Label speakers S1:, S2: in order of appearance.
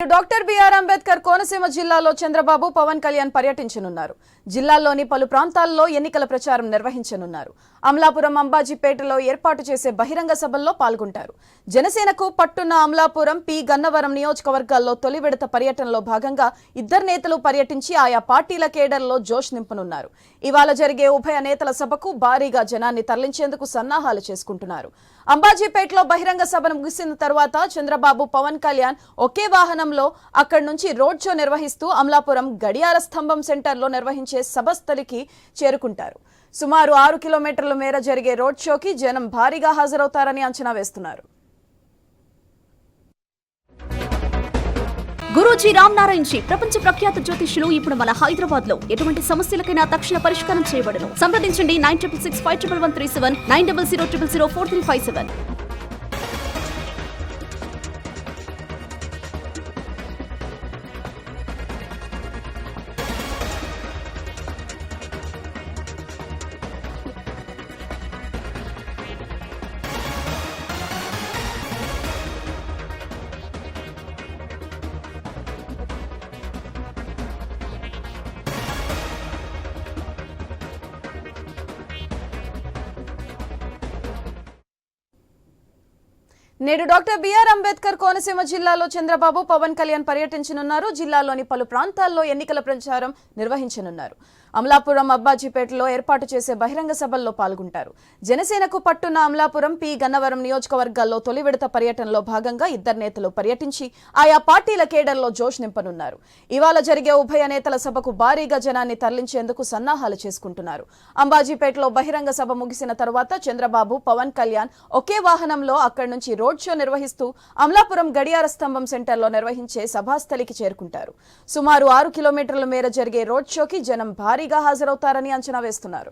S1: Doctor BR Ambedkar Konaseema జిల్లాలో చంద్రబాబు పవన్ కళ్యాణ్ పర్యటించనున్నారు. జిల్లాలోని పలు ప్రాంతాల్లో ఎన్నికల ప్రచారం నిర్వహించనున్నారు. అమలాపురం, అంబాజీపేటలో ఏర్పాటు చేసే బహిరంగ సభల్లో పాల్గొంటారు. జనసేనకు పట్టున్న అమలాపురం, పి గన్నవరం నియోజకవర్గాల్లో తొలి విడత పర్యటనలో భాగంగా ఇద్దరు నేతలు పర్యటించి ఆయా పార్టీల కేడర్లో జోష్ నింపనున్నారు. ఇవాళ జరిగే ఉభయ నేతల సభకు భారీగా జనాన్ని తరలించేందుకు సన్నాహాలు చేసుకుంటున్నారు. అంబాజీపేటలో బహిరంగ సభను ముగిసిన తర్వాత చంద్రబాబు, పవన్ కళ్యాణ్ ఒకే వాహనంలో అక్కడి నుంచి రోడ్ షో నిర్వహిస్తూ అమలాపురం గడియార స్తంభం సెంటర్లో నిర్వహించే సభస్థలికి చేరుకుంటారు. సుమారు 6 కిలోమీటర్ల మేర జరిగే రోడ్ షోకి జనం భారీగా హాజరవుతారని అంచనా వేస్తున్నారు.
S2: గురూజీ రామ్ నారాయణ్ జీ ప్రపంచ ప్రఖ్యాత జ్యోతిష్యులు ఇప్పుడు మన హైదరాబాద్ లో ఎటువంటి సమస్యలకైనా తక్షణ పరిష్కారం చేయబడును. సంప్రదించండి 96651137 9000004357.
S1: నేడు డాక్టర్ బిఆర్ అంబేద్కర్ కోనసీమ జిల్లాలో చంద్రబాబు, పవన్ కళ్యాణ్ పర్యటించనున్నారు. జిల్లాలోని పలు ప్రాంతాల్లో ఎన్నికల ప్రచారం నిర్వహించనున్నారు. అమలాపురం, అబ్బాజీపేటలో ఏర్పాటు చేసే బహిరంగ సభల్లో పాల్గొంటారు. జనసేనకు పట్టున్న అమలాపురం, పి గన్నవరం నియోజకవర్గాల్లో తొలి విడత పర్యటనలో భాగంగా ఇద్దరు నేతలు పర్యటించి ఆయా పార్టీల కేడర్లో జోష్ నింపనున్నారు. ఇవాళ జరిగే ఉభయ నేతల సభకు భారీగా జనాన్ని తరలించేందుకు సన్నాహాలు చేసుకుంటున్నారు. అంబాజీపేటలో బహిరంగ సభ ముగిసిన తర్వాత చంద్రబాబు, పవన్ కళ్యాణ్ ఒకే వాహనంలో అక్కడి నుంచి రోడ్ షో నిర్వహిస్తూ అమలాపురం గడియార స్తంభం సెంటర్లో నిర్వహించే సభాస్థలికి చేరుకుంటారు. సుమారు 6 కిలోమీటర్ల మేర జరిగే రోడ్ షోకి జనం భారీగా హాజరవుతారని అంచనా వేస్తున్నారు.